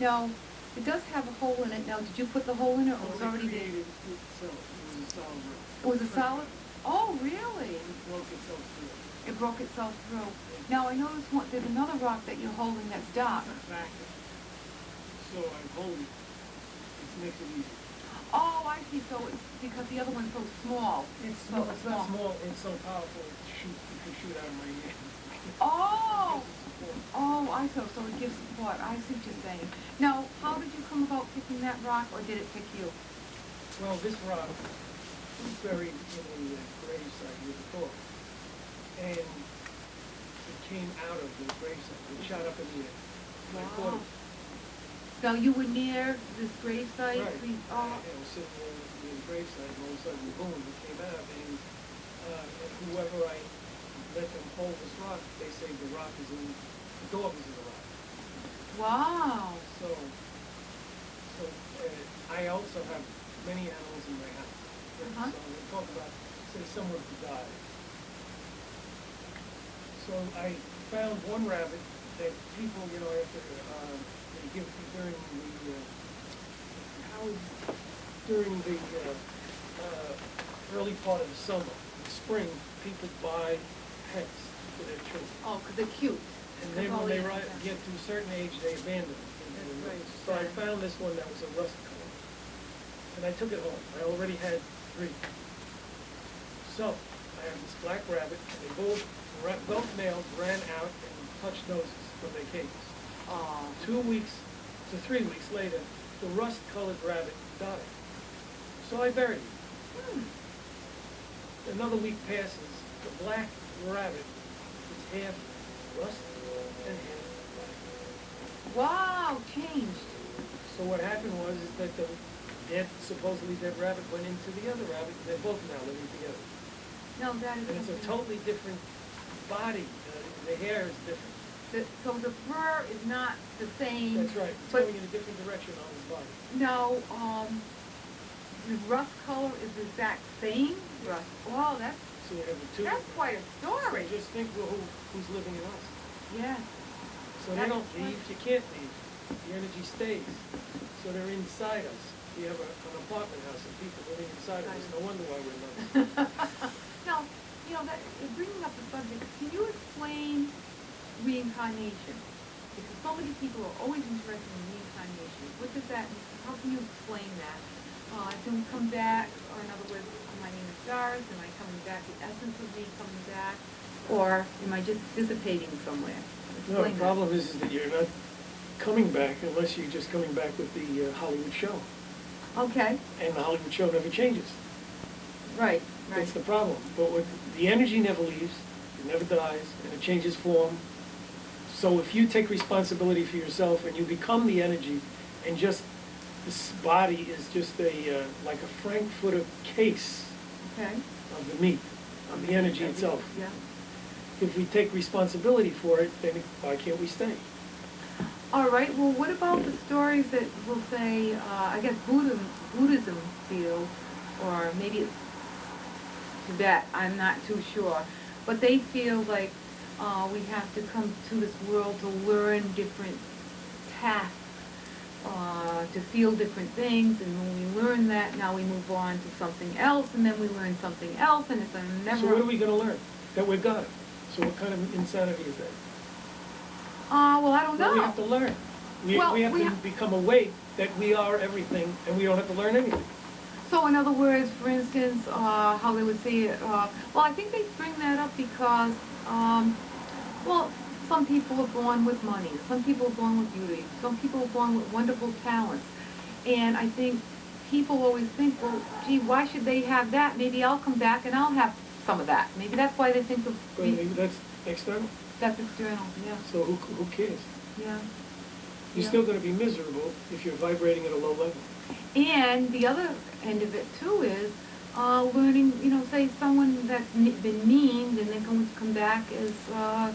Now, it does have a hole in it. Now, did you put the hole in it, or Well, was it already there? created itself. It was a solid rock. It was a solid? Oh, really? It broke itself through. It broke itself through. Now, I noticed there's another rock that you're holding that's dark. It's a vacuum. So I'm holding it. It makes it easy. Oh, I see. So it's because the other one's so small. It's So not small. It's so powerful. You can shoot out of my hand. Oh! Oh, I see. So it gives support. I see what you're saying. Now, how did you come about picking that rock, or did it pick you? Well, this rock was buried in a gravesite with a dog. And it came out of the gravesite. It shot up in the air. And I caught it. Now, you were near this gravesite? Right. Oh. I was sitting there in the gravesite, and all of a sudden, boom, it came out. And whoever I let them hold this rock, they say the rock is in, the dog is in the rock. Wow. So I also have many animals in my house. So we talk about, say, someone who died. So I found one rabbit that people, after they give during the early part of the summer, in the spring, people buy pets for their children. Oh, because they're cute. And then when they get to a certain age, they abandon them. Right. So I found this one that was a rust color. And I took it home. I already had 3. So I have this black rabbit, and they both males ran out and touched noses from their cages. 2 weeks to 3 weeks later, the rust-colored rabbit died. So I buried it. Another week passes, the black rabbit is half rust and half black. Wow, changed. So what happened was that the supposedly dead rabbit went into the other rabbit, and they're both now living together. No, that is. And it's a totally different body. The hair is different. So the fur is not the same. That's right. It's going in a different direction on his body. No, the rust color is the exact same rust. Wow, that's So we have the 2. that's quite a story. So just think who's living in us. Yeah. So they don't leave. You can't leave. The energy stays. So they're inside us. We have an apartment house and people living inside of us. No wonder why we're not. Now, bringing up the subject, can you explain reincarnation? Because so many people are always interested in reincarnation. What does that mean? How can you explain that? Can we come back, or in other words, my name is Doris, am I coming back, the essence of me coming back, or am I just dissipating somewhere? No, the problem is that you're not coming back unless you're just coming back with the Hollywood show. Okay. And the Hollywood show never changes. Right, right. That's the problem. But the energy never leaves, it never dies, and it changes form. So if you take responsibility for yourself and you become the energy, and just this body is just like a Frankfurter case of the meat, of the energy itself. Yeah. If we take responsibility for it, then why can't we stay? All right. Well, what about the stories that will say, I guess Buddhism feels, or maybe it's Tibet, I'm not too sure, but they feel like we have to come to this world to learn different tasks, to feel different things, and when we learn that, now we move on to something else, and then we learn something else, and it's a never... So what are we going to learn? That we're God. So what kind of insanity is that? Well, I don't know. Well, we have to learn. We have to become awake that we are everything, and we don't have to learn anything. So in other words, for instance, how they would say it, well, I think they bring that up because, well, some people are born with money, some people are born with beauty, some people are born with wonderful talents. And I think people always think, well, gee, why should they have that? Maybe I'll come back and I'll have some of that. Maybe that's why they think of... But maybe that's external. That's external, yeah. So who cares? Yeah. You're still going to be miserable if you're vibrating at a low level. And the other end of it, too, is learning, say someone that's been mean, and then come back as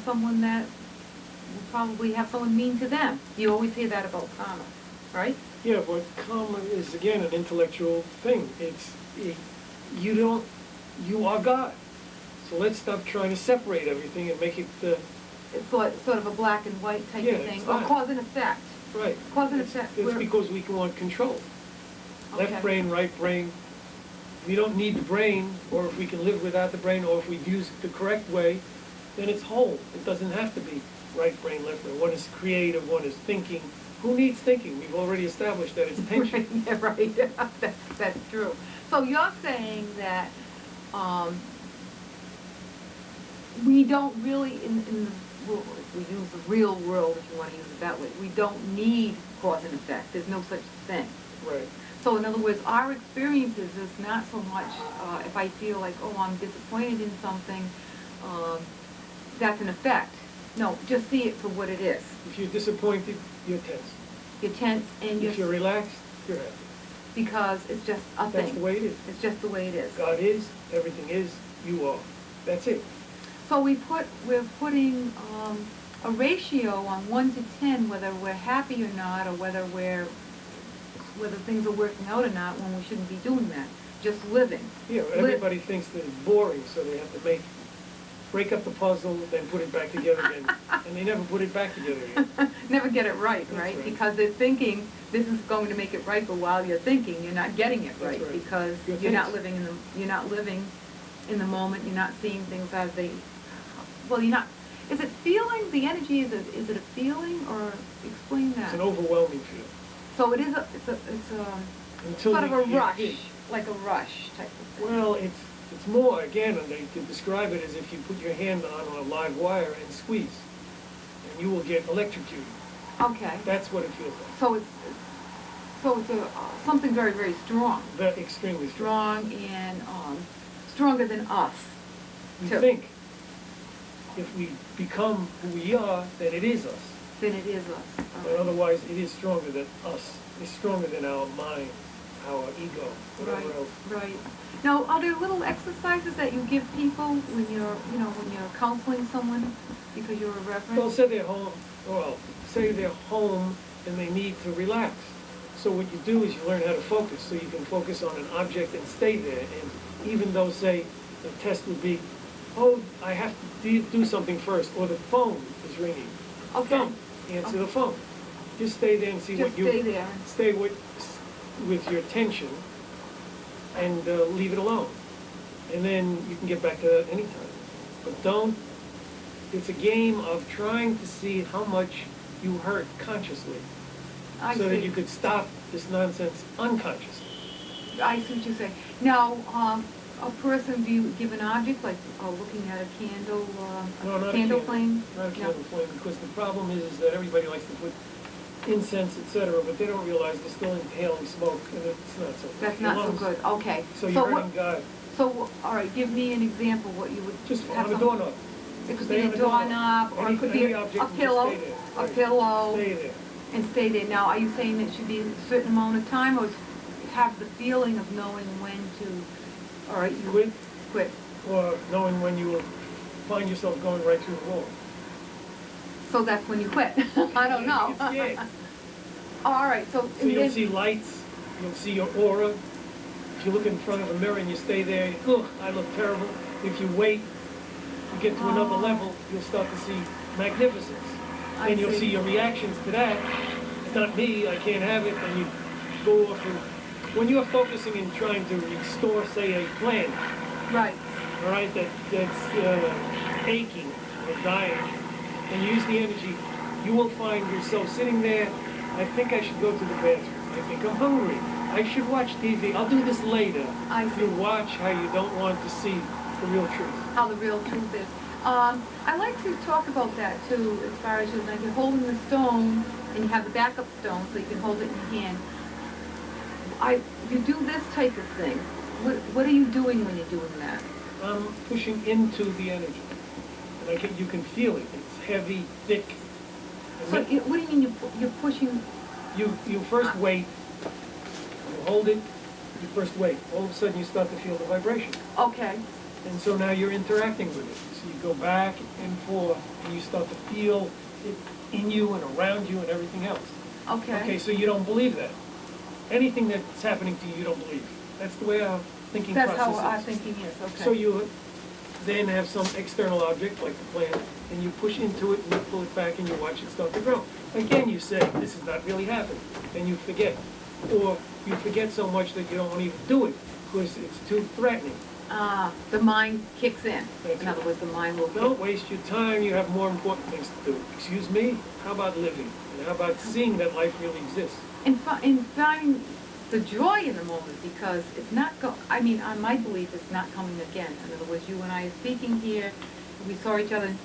someone that will probably have someone mean to them. You always hear that about karma, right? Yeah, but karma is, again, an intellectual thing. You are God. So let's stop trying to separate everything and make it... It's sort of a black and white type of thing, or cause and effect. Right. Cause and It's effect. it's we're- because we want control. Okay. Left brain, right brain. We don't need the brain, or if we can live without the brain, or if we use it the correct way, then it's whole. It doesn't have to be right brain, left brain. One is creative, one is thinking. Who needs thinking? We've already established that it's tension. Yeah, right, that's true. So you're saying that, we don't really, in the, if we use the real world, if you wanna use it that way, we don't need cause and effect, there's no such thing. Right. So in other words, our experiences is not so much, if I feel like, oh, I'm disappointed in something, that's an effect. No, just see it for what it is. If you're disappointed, you're tense. You're tense and If you're relaxed, you're happy. because it's just a thing. That's the way it is. It's just the way it is. God is, everything is, you are. That's it. So we're putting a ratio on 1 to 10, whether we're happy or not, or whether things are working out or not, when we shouldn't be doing that. Just living. Yeah, everybody thinks that it's boring, so they have to break up the puzzle, then put it back together again. And they never put it back together again. Never get it right, That's right? right. Because they're thinking this is going to make it right, but while you're thinking, you're not getting it That's right, right. because You're you're not tense. living in the moment. You're not seeing things as they. Well, you're not. Is it feeling? The energy is it a feeling, or explain that? It's an overwhelming feeling. So it is it's a Until sort of a you rush, hit. like a rush type of thing. Well, it's more, again, and they could describe it as if you put your hand on a live wire and squeeze, and you will get electrocuted. Okay. That's what it feels like. So it's a something very, very strong. Very extremely strong. Strong and stronger than us. We too. think if we become who we are, then it is us. Then it is us. But otherwise, it is stronger than us. It's stronger than our mind, our ego, whatever Right, else. right. Now, are there little exercises that you give people when you're counseling someone because you're a reverend? Well, say they're home and they need to relax. So what you do is you learn how to focus, so you can focus on an object and stay there. And even though, say, the test would be, oh, I have to do something first, or the phone is ringing. Okay. Don't answer the phone. Just stay there and see Just what you... stay there. Stay with your attention and leave it alone. And then you can get back to that anytime. But don't... It's a game of trying to see how much you hurt consciously. I So see. that you could stop this nonsense unconsciously. I see what you're saying. Now, a person, do you give an object, like looking at a candle, No, not a candle a flame? Not a No. candle flame, because the problem is that everybody likes to put incense, etc., but they don't realize they're still inhaling smoke, and it's not so good. That's Your not so lungs- good. Okay. So you're what- hurting God. So, all right, give me an example what you would Just have on a some- doorknob. It could Stay be a on the doorknob. doorknob, or it could be Any a object, just pillow, stay there. a Right. pillow, Stay there. and stay there. Now, are you saying that it should be a certain amount of time, or have the feeling of knowing when to, all right, you Quit, quit? or knowing when you will find yourself going right through the wall. So that's when you quit. I don't know. It's scared. All right, so. So you'll see lights, you'll see your aura. If you look in front of a mirror and you stay there, ugh, I look terrible. If you wait, you get to another level, you'll start to see magnificence. I And you'll see. see your reactions to that. It's not me, I can't have it, and you go off and, when you're focusing and trying to restore, say, a plant, Right. all right, that's aching or dying, and you use the energy, you will find yourself sitting there, I think I should go to the bathroom. I think I'm hungry. I should watch TV. I'll do this later. I see. You watch how you don't want to see the real truth. How the real truth is. I like to talk about that too, as far as like you're holding the stone and you have the backup stone so you can hold it in your hand. You do this type of thing. What are you doing when you're doing that? I'm pushing into the energy. And you can feel it. It's heavy, thick. And So then what do you mean you're pushing? you first wait. You hold it. You first wait. All of a sudden you start to feel the vibration. Okay. And so now you're interacting with it. So you go back and forth, and you start to feel it in you and around you and everything else. Okay. Okay, so you don't believe that. Anything that's happening to you, you don't believe. That's the way our thinking That's process how our is. thinking is. Okay. So you then have some external object, like the plant, and you push into it and you pull it back and you watch it start to grow. Again, you say, this is not really happening, then you forget. Or you forget so much that you don't want to even do it, because it's too threatening. The mind kicks in. That's In other it. words, the mind will Don't kick. waste your time, you have more important things to do. Excuse me? How about living? And how about seeing that life really exists? And finding the joy in the moment, because it's not I mean, on my belief, it's not coming again. In other words, you and I are speaking here, we saw each other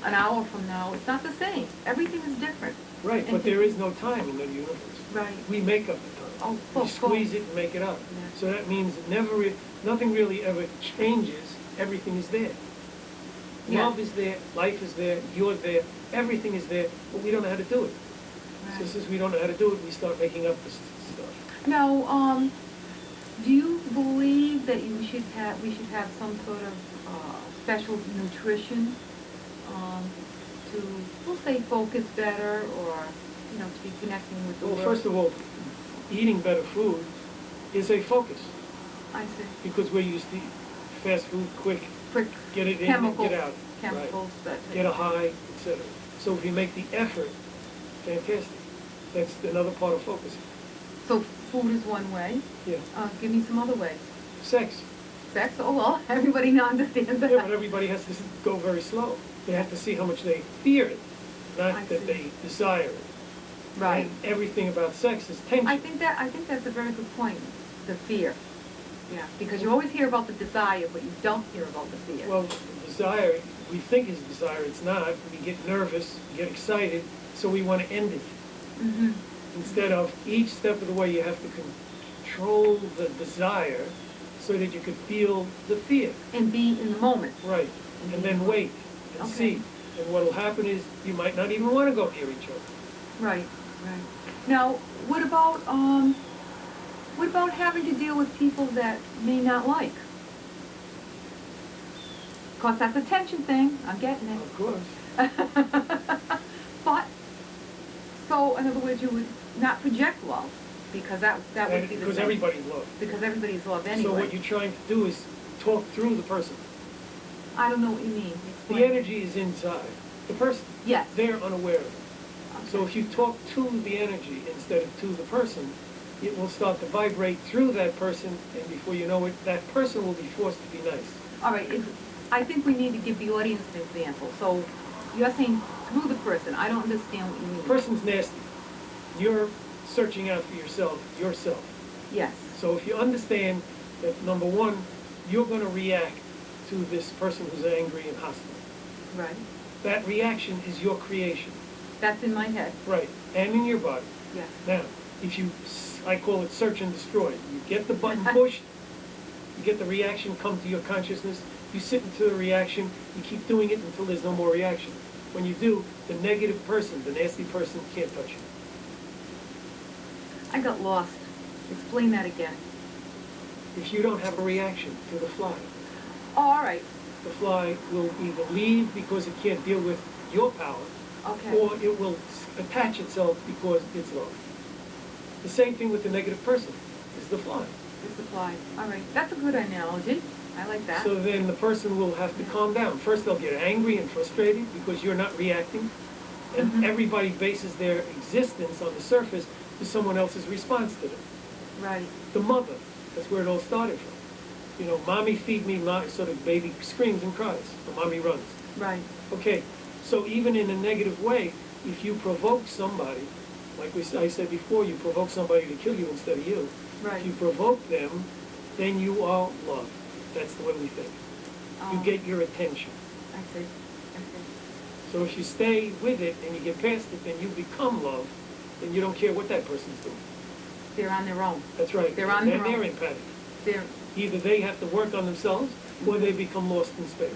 an hour from now, it's not the same. Everything is different. Right, And but there is no time in the universe. Right. We make up the time. Oh, We squeeze it and make it up. Yeah. So that means nothing really ever changes, everything is there. Yeah. Love is there, life is there, you're there, everything is there, but we don't know how to do it. So Right. since we don't know how to do it, we start making up this stuff. Now, do you believe that we should have some sort of special nutrition to, we'll say, focus better, or to be connecting with the Well, world? first of all, eating better food is a focus, I see. because we're used to fast food, quick, Quick get it in chemicals, and get out. chemicals, that Right. type Get a of thing. high, etc. So if you make the effort, fantastic. That's another part of focusing. So food is one way. Yeah. Give me some other ways. Sex. Sex, oh well, everybody now understands that. Yeah, but everybody has to go very slow. They have to see how much they fear it, I not that see. they desire it. Right. And everything about sex is tension. I think that's a very good point, the fear. Yeah, because you always hear about the desire, but you don't hear about the fear. Well, desire, we think is desire, it's not. We get nervous, we get excited, so we want to end it. Mm-hmm. Instead of each step of the way, you have to control the desire so that you could feel the fear. And be in the moment. Right. And then wait and Okay. see. And what will happen is you might not even want to go near each other. Right, right. Now, what about having to deal with people that may not like? Of course, that's a tension thing. I'm getting it. Of course. But, so in other words, you would not project love, because that would be the Because same. everybody's loved. Because everybody's loved anyway. So what you're trying to do is talk through the person. I don't know what you mean. The Explain. energy is inside. The person, Yes. they're unaware of it. So Okay. if you talk to the energy instead of to the person, it will start to vibrate through that person, and before you know it, that person will be forced to be nice. All right, I think we need to give the audience an example. So you're saying through the person. I don't understand what you mean. The person's nasty. You're searching out for yourself. Yes. So if you understand that, number one, you're going to react to this person who's angry and hostile. Right. That reaction is your creation. That's in my head. Right. And in your body. Yes. Now, if you, I call it search and destroy. You get the button pushed, you get the reaction come to your consciousness, you sit into the reaction, you keep doing it until there's no more reaction. When you do, the negative person, the nasty person, can't touch you. I got lost. Explain that again. If you don't have a reaction to the fly, Oh, all right. the fly will either leave because it can't deal with your power, Okay. or it will attach itself because it's love. The same thing with the negative person, is the fly. It's the fly. All right. That's a good analogy. I like that. So then the person will have to calm down. First they'll get angry and frustrated because you're not reacting, and Mhm. everybody bases their existence on the surface to someone else's response to them. Right. The mother, that's where it all started from. You know, mommy feed me, so the baby screams and cries, or mommy runs. Right. Okay, so even in a negative way, if you provoke somebody, like I said before, you provoke somebody to kill you instead of you. Right. If you provoke them, then you are love. That's the way we think. You get your attention. I see. I see. So if you stay with it and you get past it, then you become love, then you don't care what that person's doing. They're on their own. That's right. They're on their And they're own. empathic. They're Either they have to work on themselves, or they become lost in space.